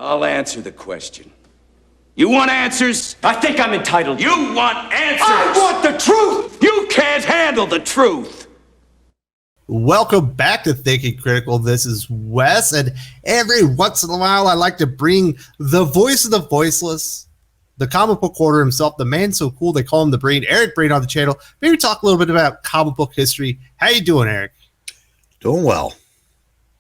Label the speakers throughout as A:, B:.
A: I'll answer the question. You want answers?
B: I think I'm entitled.
A: You want answers?
B: I want the truth!
A: You can't handle the truth!
C: Welcome back to Thinking Critical. This is Wes, and every once in a while I like to bring the voice of the voiceless, the comic book hoarder himself, the man so cool they call him the Breen, Eric Breen, on the channel. Maybe talk a little bit about comic book history. How you doing, Eric?
D: Doing well.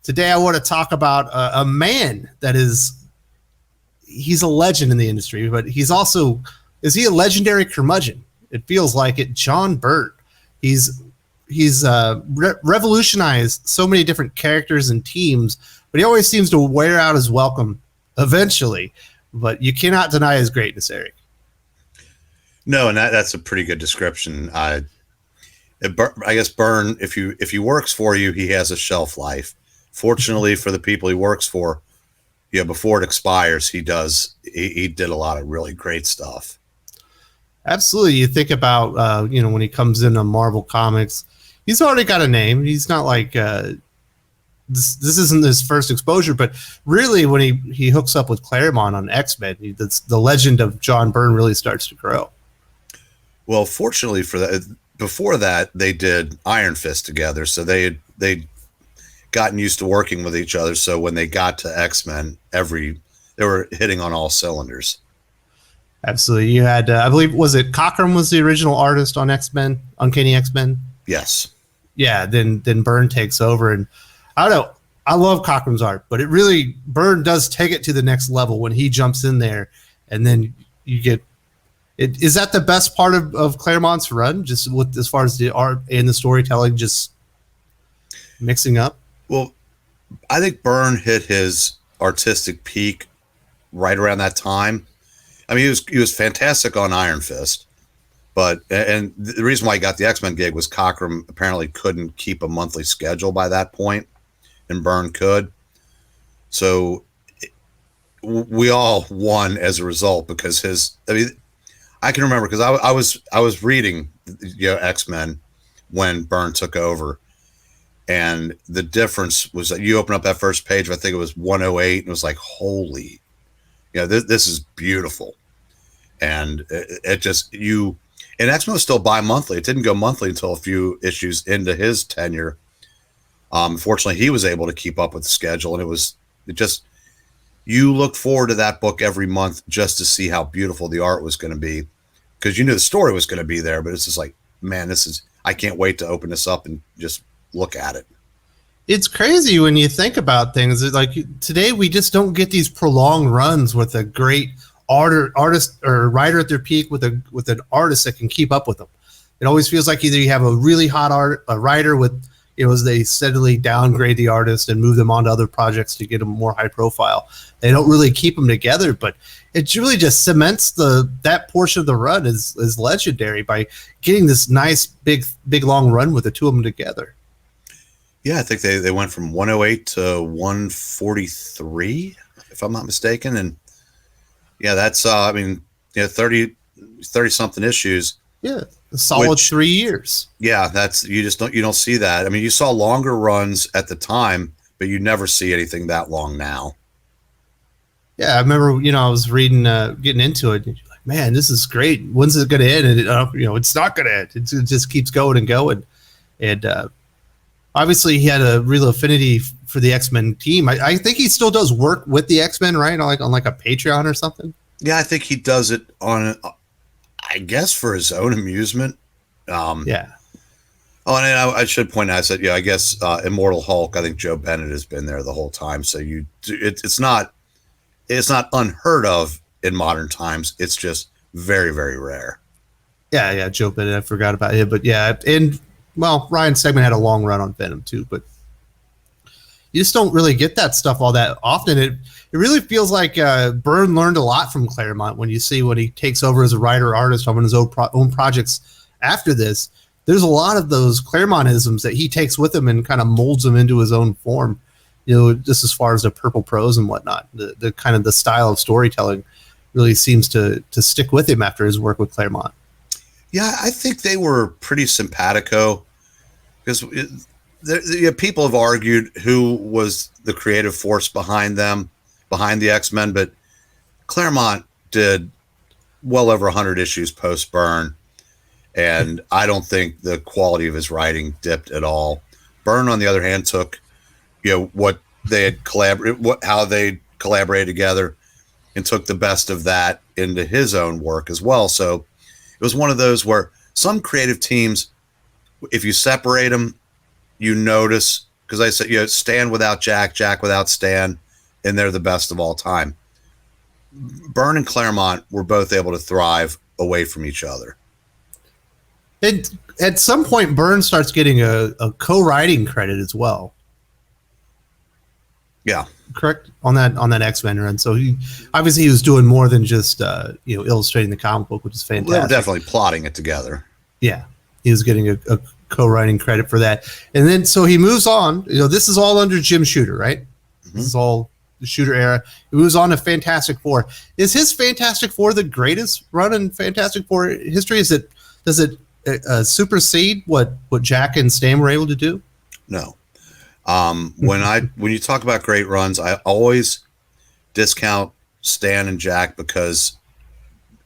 C: Today I want to talk about a man that he's a legend in the industry, but he's also, is he a legendary curmudgeon? It feels like it. John Byrne. He's revolutionized so many different characters and teams, but he always seems to wear out his welcome eventually. But you cannot deny his greatness, Eric.
D: No, and that's a pretty good description. I guess Byrne, if he works for you, he has a shelf life. Fortunately for the people he works for, before it expires, he did a lot of really great stuff. Absolutely.
C: You think about when he comes into Marvel Comics, he's already got a name. He's not like this isn't his first exposure, but really when he hooks up with Claremont on X-Men, the legend of John Byrne really starts to grow.
D: Well, fortunately for that, before that they did Iron Fist together, so they'd gotten used to working with each other. So when they got to X-Men, they were hitting on all cylinders.
C: Absolutely. You had, I believe, was it Cockrum was the original artist on X-Men, Uncanny X-Men?
D: Yes.
C: Yeah. Then Byrne takes over, and I don't know. I love Cockrum's art, but Byrne does take it to the next level when he jumps in there, and then you get it. Is that the best part of Claremont's run, just with as far as the art and the storytelling, just mixing up?
D: Well, I think Byrne hit his artistic peak right around that time. I mean, he was fantastic on Iron Fist, and the reason why he got the X-Men gig was Cockrum apparently couldn't keep a monthly schedule by that point, and Byrne could. So we all won as a result because I can remember because I was reading X-Men when Byrne took over, and the difference was that you open up that first page, I think it was 108, and it was like, holy, this is beautiful. And it just, and X-Men was still bi-monthly. It didn't go monthly until a few issues into his tenure. Fortunately, he was able to keep up with the schedule, and you looked forward to that book every month just to see how beautiful the art was going to be, because you knew the story was going to be there, but it's just like, man, I can't wait to open this up and just look at it.
C: It's crazy when you think about things. It's like today we just don't get these prolonged runs with a great artist or writer at their peak with an artist that can keep up with them. It always feels like either you have a really hot writer with, as they steadily downgrade the artist and move them on to other projects to get them more high profile. They don't really keep them together, but it really just cements that portion of the run is legendary by getting this nice big long run with the two of them together.
D: Yeah, I think they went from 108 to 143, if I'm not mistaken, and yeah, that's 30 something issues.
C: Yeah, a solid 3 years.
D: Yeah, you don't see that. I mean, you saw longer runs at the time, but you never see anything that long now.
C: Yeah, I remember, I was reading, getting into it, and you're like, man, this is great. When's it going to end? And it's not going to end. It just keeps going and going. And obviously, he had a real affinity for the X-Men team. I think he still does work with the X-Men, right? On like a Patreon or something.
D: Yeah, I think he does it on, I guess, for his own amusement.
C: Yeah.
D: Oh, and I should point out, I said, I guess Immortal Hulk, I think Joe Bennett has been there the whole time. So it's not unheard of in modern times. It's just very, very rare.
C: Yeah, Joe Bennett, I forgot about it. But yeah, and well, Ryan Stegman had a long run on Venom too, but you just don't really get that stuff all that often. It really feels like Byrne learned a lot from Claremont when you see when he takes over as a writer-artist on his own projects after this. There's a lot of those Claremontisms that he takes with him and kind of molds them into his own form, just as far as the purple prose and whatnot. The kind of the style of storytelling really seems to stick with him after his work with Claremont.
D: Yeah, I think they were pretty simpatico, because people have argued who was the creative force behind them. behind the X-Men, but Claremont did well over 100 issues post-Byrne, and I don't think the quality of his writing dipped at all. Byrne, on the other hand, took what they had how they collaborated together, and took the best of that into his own work as well. So it was one of those where some creative teams, if you separate them, you notice, because I said, Stan without Jack, Jack without Stan, and they're the best of all time. Byrne and Claremont were both able to thrive away from each other.
C: And at some point, Byrne starts getting a co-writing credit as well.
D: Yeah.
C: Correct on that X-Men run. So he was doing more than just illustrating the comic book, which is fantastic.
D: Well, they were definitely plotting it together.
C: Yeah, he was getting a co-writing credit for that, and then so he moves on. This is all under Jim Shooter, right? Mm-hmm. This is all the Shooter era. He moves on to Fantastic Four. Is his Fantastic Four the greatest run in Fantastic Four history? Does it supersede what Jack and Stan were able to do?
D: No. When you talk about great runs, I always discount Stan and Jack, because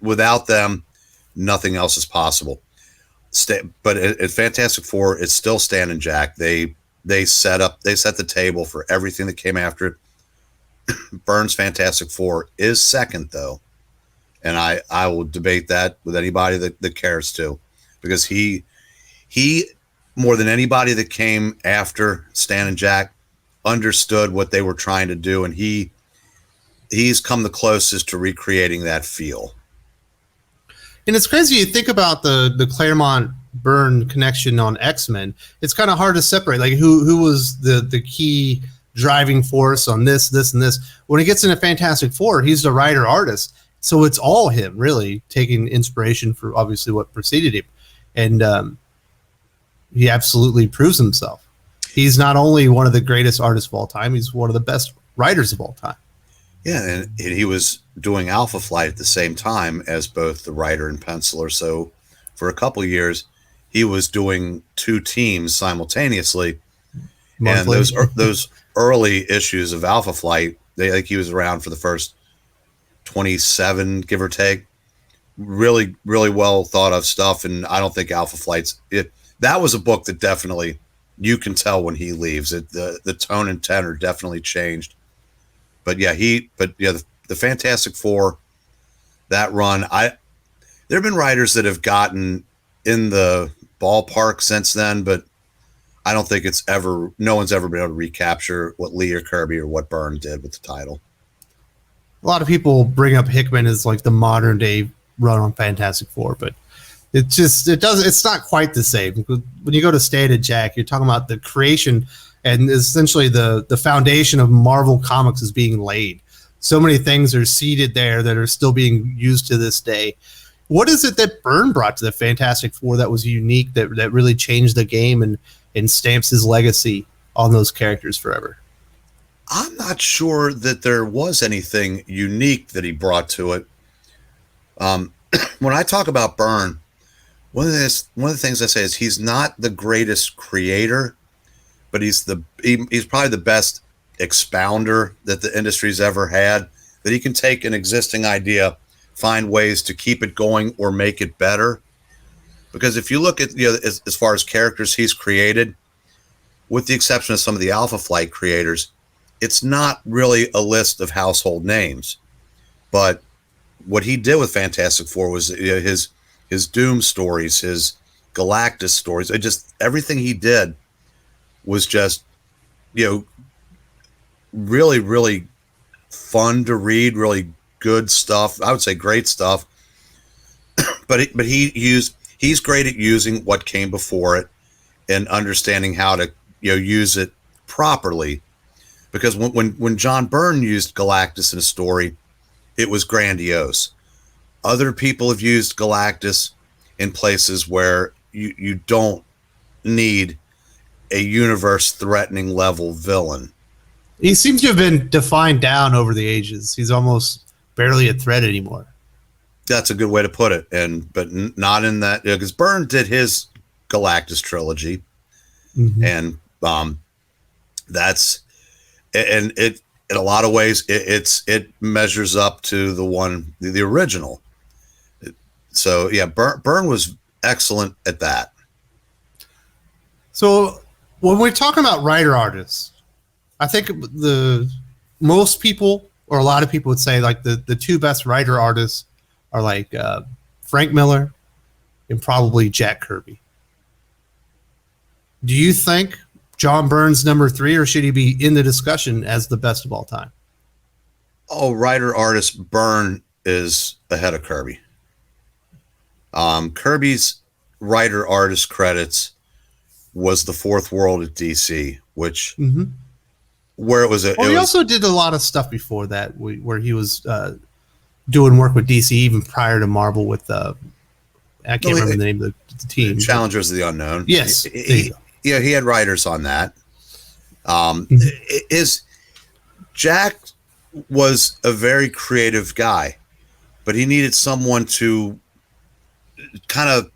D: without them, nothing else is possible. But at Fantastic Four, it's still Stan and Jack. They set the table for everything that came after it. Byrne's Fantastic Four is second, though, and I will debate that with anybody that cares to, because he more than anybody that came after Stan and Jack understood what they were trying to do, and he's come the closest to recreating that feel.
C: And it's crazy you think about the Claremont-Byrne connection on X-Men. It's kind of hard to separate, like who was the key driving force on this, and this. When he gets into Fantastic Four, he's the writer artist, so it's all him really taking inspiration for obviously what preceded him, and he absolutely proves himself. He's not only one of the greatest artists of all time, he's one of the best writers of all time.
D: Yeah, and he was doing Alpha Flight at the same time as both the writer and penciler. So for a couple of years, he was doing two teams simultaneously. Monthly. And those early issues of Alpha Flight, he was around for the first 27, give or take. Really, really well thought of stuff. And I don't think Alpha Flight's that was a book that definitely you can tell when he leaves. The tone and tenor definitely changed. But the Fantastic Four, that run, there have been writers that have gotten in the ballpark since then, but I don't think no one's ever been able to recapture what Lee or Kirby or what Byrne did with the title.
C: A lot of people bring up Hickman as like the modern day run on Fantastic Four, but it's not quite the same. When you go to Stan and Jack, you're talking about the creation and essentially the foundation of Marvel Comics is being laid. So many things are seeded there that are still being used to this day. What is it that Byrne brought to the Fantastic Four that was unique, that really changed the game and stamps his legacy on those characters forever?
D: I'm not sure that there was anything unique that he brought to it. When I talk about Byrne, one of the things I say is he's not the greatest creator, but he's probably the best expounder that the industry's ever had, that he can take an existing idea, find ways to keep it going or make it better. Because if you look at, as far as characters he's created, with the exception of some of the Alpha Flight creators, it's not really a list of household names. But what he did with Fantastic Four was his Doom stories, his Galactus stories, everything he did was just, really, really fun to read, really good stuff. I would say great stuff. but he's great at using what came before it and understanding how to use it properly. Because when John Byrne used Galactus in a story, it was grandiose. Other people have used Galactus in places where you don't need a universe-threatening level villain.
C: He seems to have been defined down over the ages. He's almost barely a threat anymore.
D: That's a good way to put it, but not in that, because Byrne did his Galactus trilogy, mm-hmm. And in a lot of ways, it measures up to the original. So yeah, Byrne was excellent at that.
C: So when we're talking about writer artists, I think most people or a lot of people would say like the two best writer artists are like Frank Miller and probably Jack Kirby. Do you think John Byrne's number 3, or should he be in the discussion as the best of all time?
D: Oh, writer artist Byrne is ahead of Kirby. Kirby's writer artist credits was the Fourth World at DC, which where it was a.
C: Well, he also did a lot of stuff before that, where he was doing work with DC even prior to Marvel with I can't remember the name of the team.
D: Challengers of the Unknown.
C: Yes,
D: he had writers on that. Jack was a very creative guy, but he needed someone to kind of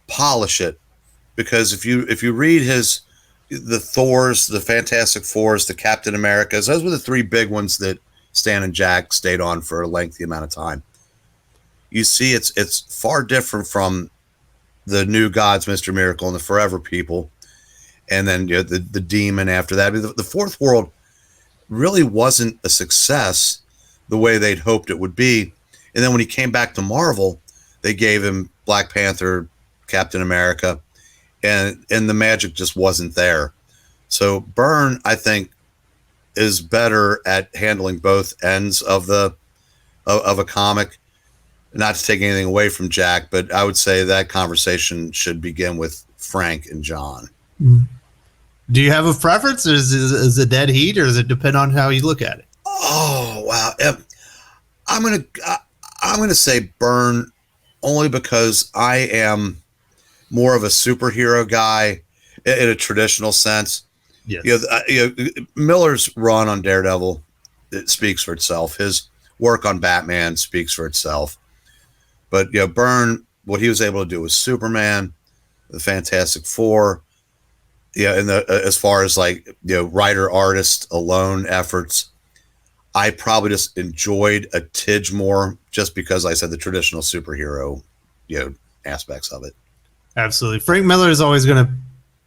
D: polish it, because if you read the Thors, the Fantastic Fours, the Captain Americas, those were the 3 big ones that Stan and Jack stayed on for a lengthy amount of time. You see, it's far different from the New Gods, Mr. Miracle, and the Forever People, and then the Demon after that. The Fourth World really wasn't a success the way they'd hoped it would be. And then when he came back to Marvel, they gave him Black Panther, Captain America, and the magic just wasn't there. So Byrne, I think, is better at handling both ends of a comic. Not to take anything away from Jack, but I would say that conversation should begin with Frank and John.
C: Do you have a preference? Is it dead heat, or does it depend on how you look at it?
D: Oh wow, I'm gonna say Byrne, only because I am more of a superhero guy in a traditional sense.
C: Yes.
D: Miller's run on Daredevil, it speaks for itself. His work on Batman speaks for itself. But Byrne, what he was able to do with Superman, the Fantastic Four, and as far as writer artist alone efforts, I probably just enjoyed a tidge more, just because I said the traditional superhero, aspects of it.
C: Absolutely. Frank Miller is always going to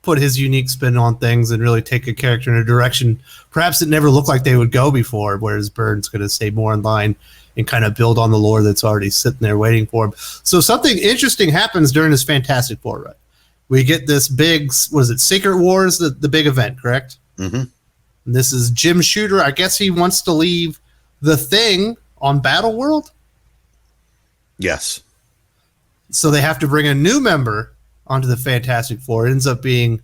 C: put his unique spin on things and really take a character in a direction perhaps it never looked like they would go before, whereas Byrne's going to stay more in line and kind of build on the lore that's already sitting there waiting for him. So something interesting happens during this Fantastic Four run. We get this big, Secret Wars, the big event, correct?
D: Mm-hmm.
C: And this is Jim Shooter. I guess he wants to leave the Thing on Battle World.
D: Yes.
C: So they have to bring a new member onto the Fantastic Four. It ends up being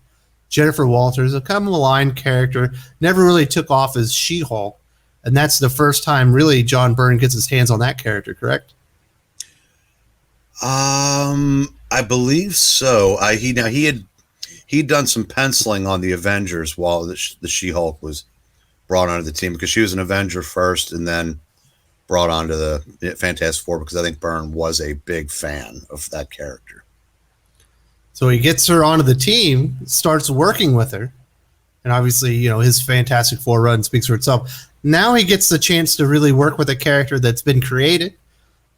C: Jennifer Walters, a kind of maligned character, never really took off as She-Hulk. And that's the first time really John Byrne gets his hands on that character, correct?
D: I believe so. He'd done some penciling on the Avengers while the She-Hulk was brought onto the team, because she was an Avenger first and then brought onto the Fantastic Four, because I think Byrne was a big fan of that character.
C: So he gets her onto the team, starts working with her, and obviously, his Fantastic Four run speaks for itself. Now he gets the chance to really work with a character that's been created,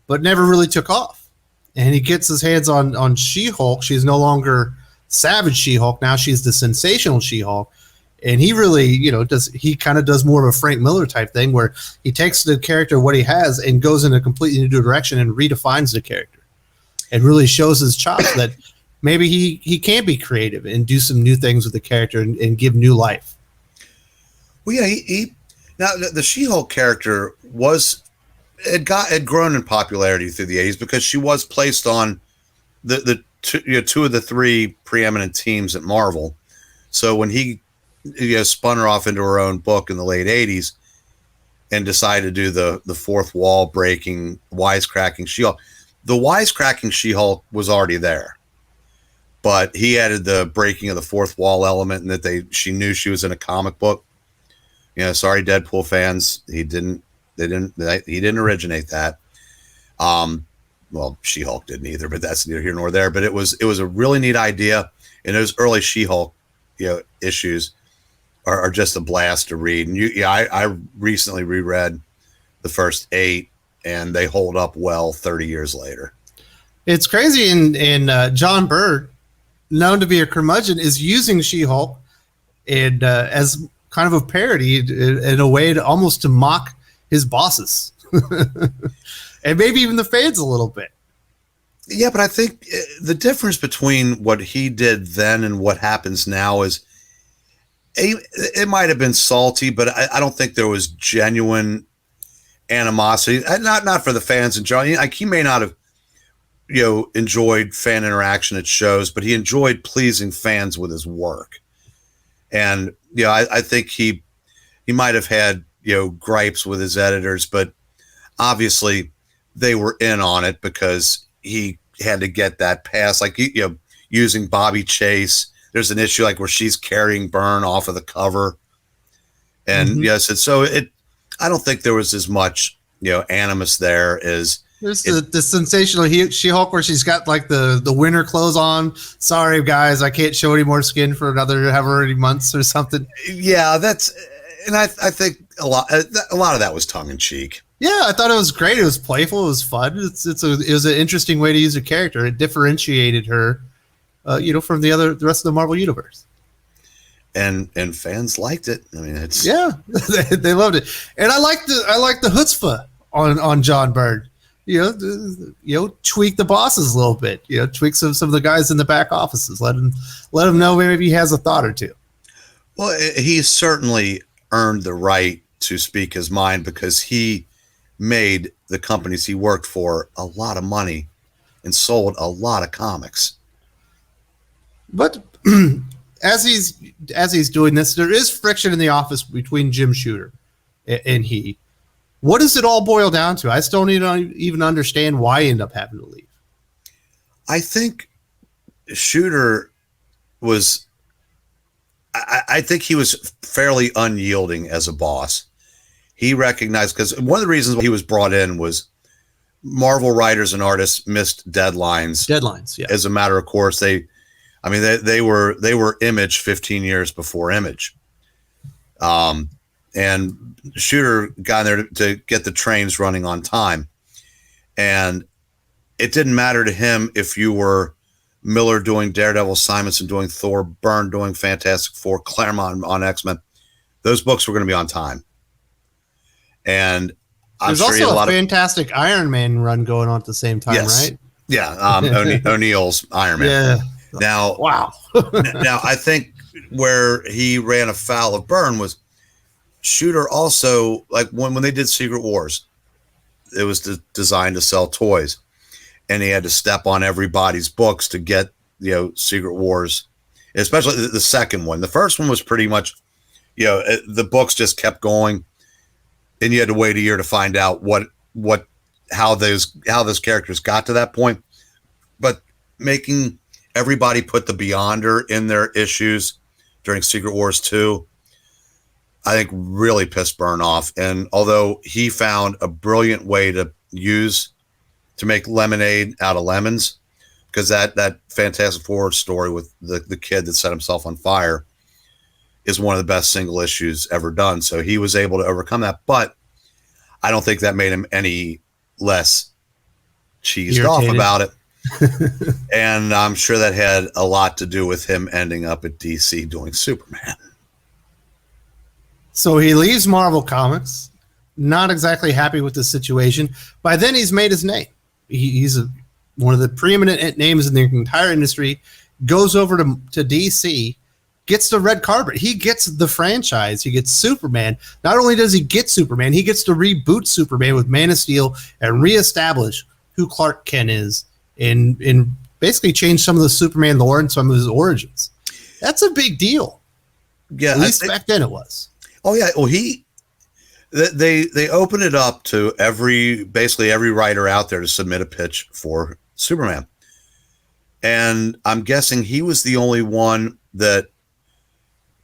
C: but never really took off. And he gets his hands on She-Hulk. She's no longer Savage She-Hulk. Now she's the Sensational She-Hulk. And he really, does more of a Frank Miller type thing, where he takes the character, what he has, and goes in a completely new direction and redefines the character, and really shows his chops that maybe he can be creative and do some new things with the character and give new life.
D: Well, yeah, now the She-Hulk character had grown in popularity through the 80s, because she was placed on the two of the 3 preeminent teams at Marvel. So when he spun her off into her own book in the late 80s and decided to do the fourth wall breaking, wisecracking She-Hulk, the wisecracking She-Hulk was already there, but he added the breaking of the fourth wall element, and that she knew she was in a comic book. Sorry, Deadpool fans, he didn't originate that. Well, She-Hulk didn't either, but that's neither here nor there. But it was a really neat idea. In those early She-Hulk, issues, are just a blast to read. And I recently reread the first 8, and they hold up well 30 years later.
C: It's crazy. And John Byrne, known to be a curmudgeon, is using She-Hulk and as kind of a parody in a way to almost to mock his bosses and maybe even the fans a little bit.
D: Yeah, but I think the difference between what he did then and what happens now is it might have been salty, but I don't think there was genuine animosity. Not for the fans and John. Like, he may not have, enjoyed fan interaction at shows, but he enjoyed pleasing fans with his work. And I think he might have had gripes with his editors, but obviously they were in on it because he had to get that pass. Like, using Bobby Chase. There's an issue like where she's carrying Byrne off of the cover, and yes, I don't think there was as much animus there as
C: there's the sensational She-Hulk where she's got like the winter clothes on. Sorry guys, I can't show any more skin for another however many months or something.
D: Yeah, and I think a lot of that was tongue in cheek.
C: Yeah, I thought it was great. It was playful. It was fun. It was an interesting way to use a character. It differentiated her, from the rest of the Marvel universe.
D: And fans liked it. I mean,
C: they loved it. And I like the chutzpah on John Byrne. Tweak the bosses a little bit. Tweak some of the guys in the back offices. Let him know maybe he has a thought or two.
D: Well, he certainly earned the right to speak his mind because he made the companies he worked for a lot of money and sold a lot of comics.
C: But as he's doing this, there is friction in the office between Jim Shooter and he. What does it all boil down to? I still don't even understand why he ended up having to leave.
D: I think Shooter was I think he was fairly unyielding as a boss. He recognized, because one of the reasons he was brought in was Marvel writers and artists missed deadlines.
C: Yeah.
D: As a matter of course, they were Image 15 years before Image. And Shooter got in there to get the trains running on time. And it didn't matter to him if you were Miller doing Daredevil, Simonson doing Thor, Byrne doing Fantastic Four, Claremont on X-Men. Those books were going to be on time. And
C: there's also a fantastic Iron Man run going on at the same time, right?
D: Yeah, O'Neill's Iron Man.
C: Yeah.
D: Now,
C: wow.
D: Now, I think where he ran afoul of Byrne was Shooter also, like when they did Secret Wars, it was designed to sell toys. And he had to step on everybody's books to get, Secret Wars, especially the second one. The first one was pretty much, the books just kept going, and you had to wait a year to find out how those characters got to that point. But making everybody put the Beyonder in their issues during Secret Wars 2, I think really pissed Byrne off. And although he found a brilliant way to make lemonade out of lemons, because that Fantastic Four story with the kid that set himself on fire is one of the best single issues ever done. So he was able to overcome that, but I don't think that made him any less cheesed off about it. And I'm sure that had a lot to do with him ending up at DC doing Superman.
C: So he leaves Marvel Comics, not exactly happy with the situation. By then he's made his name. He's one of the preeminent names in the entire industry, goes over to DC, gets the red carpet. He gets the franchise. He gets Superman. Not only does he get Superman, he gets to reboot Superman with Man of Steel and reestablish who Clark Kent is and basically change some of the Superman lore and some of his origins. That's a big deal.
D: Yeah,
C: at least back then it was.
D: Oh yeah. Well, they open it up to basically every writer out there to submit a pitch for Superman. And I'm guessing he was the only one that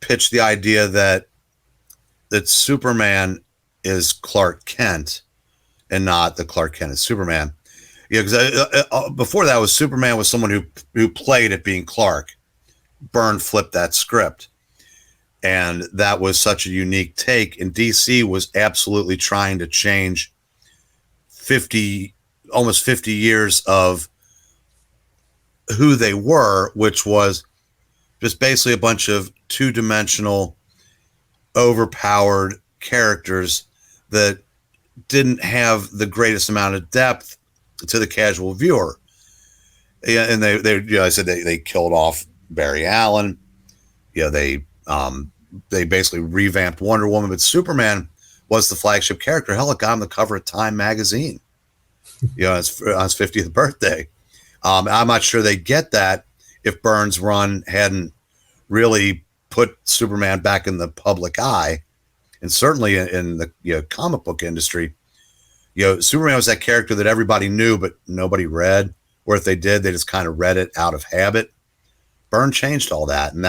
D: pitched the idea that Superman is Clark Kent and not that Clark Kent is Superman. Yeah, because before that was Superman was someone who played at being Clark. Byrne flipped that script. And that was such a unique take. And DC was absolutely trying to change almost 50 years of who they were, which was just basically a bunch of two-dimensional, overpowered characters that didn't have the greatest amount of depth to the casual viewer. Yeah, and I said they killed off Barry Allen. They basically revamped Wonder Woman, but Superman was the flagship character. Hell, it got on the cover of Time magazine, on his 50th birthday. I'm not sure they get that if Byrne's run hadn't really put Superman back in the public eye, and certainly in the comic book industry. Superman was that character that everybody knew, but nobody read, or if they did, they just kind of read it out of habit. Byrne changed all that, and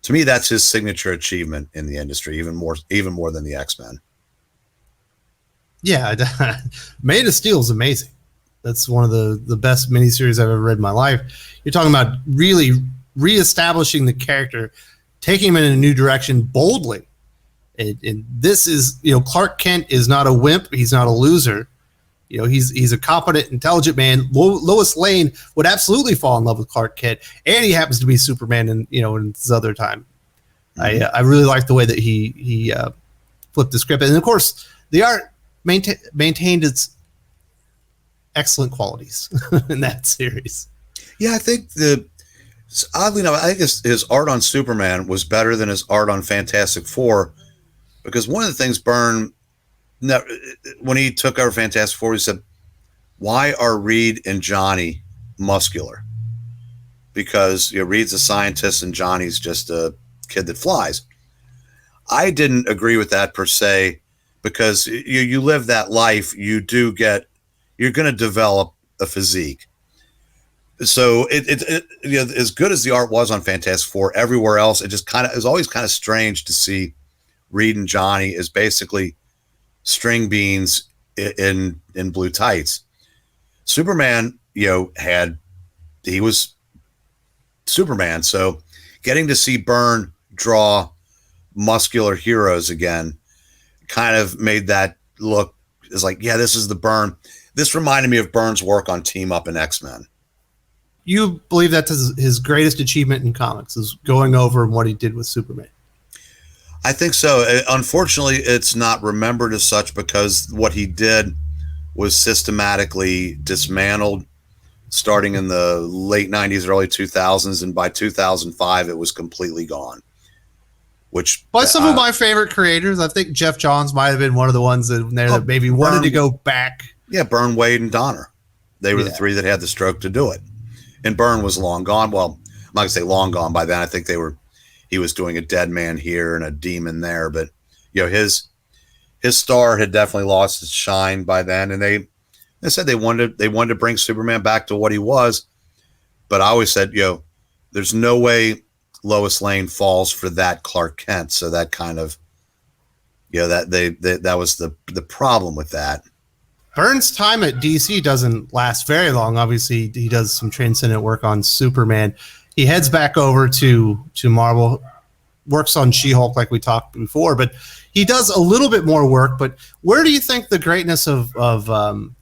D: to me, that's his signature achievement in the industry, even more than the X-Men.
C: Yeah, Man of Steel is amazing. That's one of the best miniseries I've ever read in my life. You're talking about really reestablishing the character, taking him in a new direction boldly. And this is, Clark Kent is not a wimp. He's not a loser. He's a competent, intelligent man. Lois Lane would absolutely fall in love with Clark Kent, and he happens to be Superman in his other time. Mm-hmm. I really like the way that he flipped the script, and of course the art maintained its excellent qualities in that series.
D: Yeah, I think oddly enough, I think his art on Superman was better than his art on Fantastic Four, because one of the things Byrne, when he took over Fantastic Four, he said, "Why are Reed and Johnny muscular?" Because Reed's a scientist and Johnny's just a kid that flies. I didn't agree with that per se, because you live that life, you're going to develop a physique. So as good as the art was on Fantastic Four, everywhere else, it was always kind of strange to see Reed and Johnny as basically string beans in blue tights. Superman, he was Superman. So getting to see Byrne draw muscular heroes again kind of made that look as like, yeah, this is the Byrne. This reminded me of Byrne's work on Team Up and X-Men.
C: You believe that's his greatest achievement in comics, is going over what he did with Superman?
D: I think so. Unfortunately, it's not remembered as such because what he did was systematically dismantled starting in the late 90s, early 2000s, and by 2005, it was completely gone. By
C: some of my favorite creators, I think Jeff Johns might have been one of the ones that maybe wanted to go back.
D: Yeah, Byrne, Wade, and Donner. They were the three that had the stroke to do it. And Byrne was long gone. Well, I'm not gonna say long gone by then. I think he was doing a Dead Man here and a Demon there, but his star had definitely lost its shine by then. And they said they wanted to bring Superman back to what he was, but I always said, there's no way Lois Lane falls for that Clark Kent. So that kind of, that was the problem with that.
C: Byrne's time at DC doesn't last very long. Obviously, he does some transcendent work on Superman. He heads back over to Marvel, works on She-Hulk like we talked before, but he does a little bit more work. But where do you think the greatness of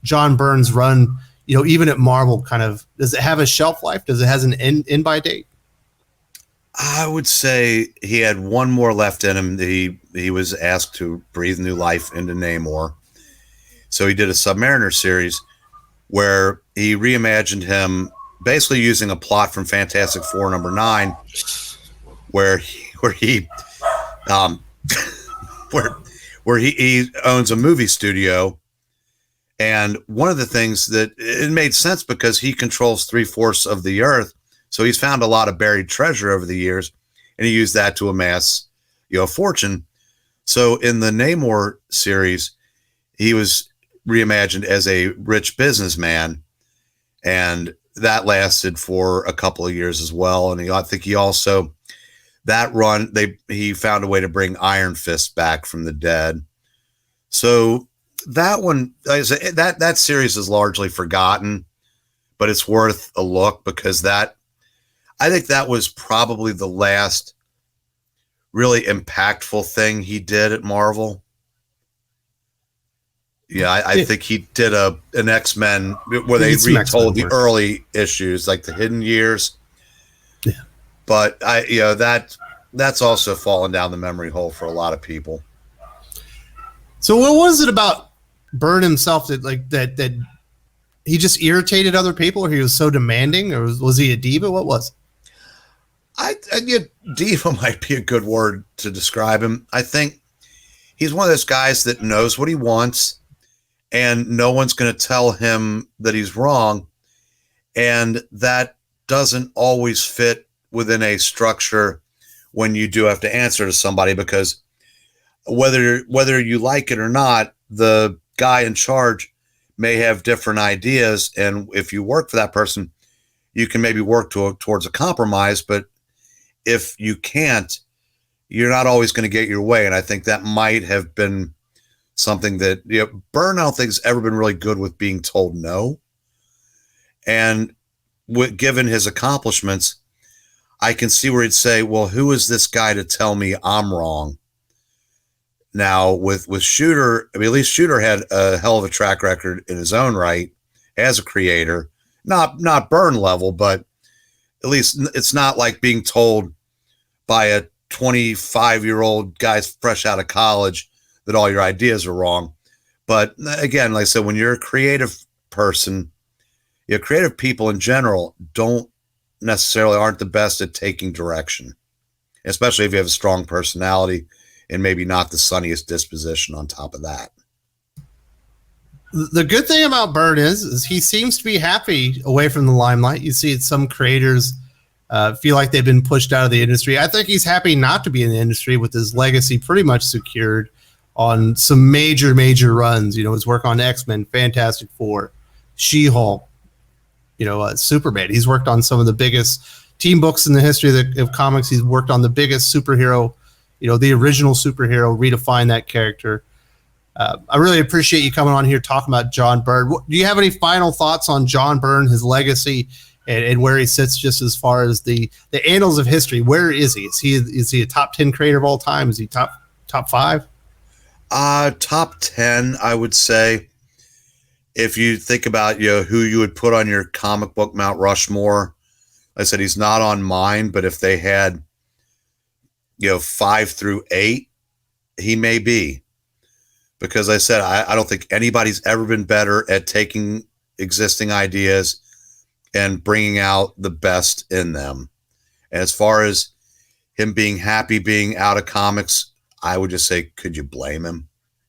C: John Byrne's run, even at Marvel, does it have a shelf life? Does it has an end by date?
D: I would say he had one more left in him. He was asked to breathe new life into Namor. So he did a Submariner series where he reimagined him, basically using a plot from Fantastic Four #9, where he owns a movie studio. And one of the things that it made sense because he controls 3/4 of the earth. So he's found a lot of buried treasure over the years, and he used that to amass, a fortune. So in the Namor series, he was reimagined as a rich businessman, and that lasted for a couple of years as well. And I think he also, that run, he found a way to bring Iron Fist back from the dead. So that one, that series is largely forgotten, but it's worth a look because I think that was probably the last really impactful thing he did at Marvel. Yeah, I think he did an X-Men where they retold the early issues, like the Hidden Years.
C: Yeah.
D: But that's also fallen down the memory hole for a lot of people.
C: So what was it about Byrne himself that he just irritated other people, or he was so demanding, or was he a diva? What was it?
D: Diva might be a good word to describe him. I think he's one of those guys that knows what he wants, and no one's going to tell him that he's wrong. And that doesn't always fit within a structure when you do have to answer to somebody, because whether you like it or not, the guy in charge may have different ideas. And if you work for that person, you can maybe work towards a compromise. But if you can't, you're not always going to get your way. And I think that might have been something that, Byrne, I don't think has ever been really good with being told no. And given his accomplishments, I can see where he'd say, well, who is this guy to tell me I'm wrong? Now with Shooter, I mean, at least Shooter had a hell of a track record in his own right as a creator, not Byrne level, but at least it's not like being told by a 25-year-old guy fresh out of college that all your ideas are wrong. But again, like I said, when you're a creative person, creative people in general aren't the best at taking direction, especially if you have a strong personality and maybe not the sunniest disposition on top of that.
C: The good thing about Byrne is he seems to be happy away from the limelight. You see some creators feel like they've been pushed out of the industry. I think he's happy not to be in the industry with his legacy pretty much secured on some major runs. His work on X-Men, Fantastic Four, She-Hulk, Superman. He's worked on some of the biggest team books in the history of comics. He's worked on the biggest superhero, the original superhero, redefine that character. I really appreciate you coming on here talking about John Byrne. Do you have any final thoughts on John Byrne, his legacy, and where he sits just as far as the annals of history? Where is he? Is he a top 10 creator of all time? Is he top 5?
D: Top 10, I would say. If you think about who you would put on your comic book Mount Rushmore, like I said, he's not on mine, but if they had 5 through 8, he may be. Because I said, I don't think anybody's ever been better at taking existing ideas and bringing out the best in them. And as far as him being happy being out of comics, I would just say, could you blame him?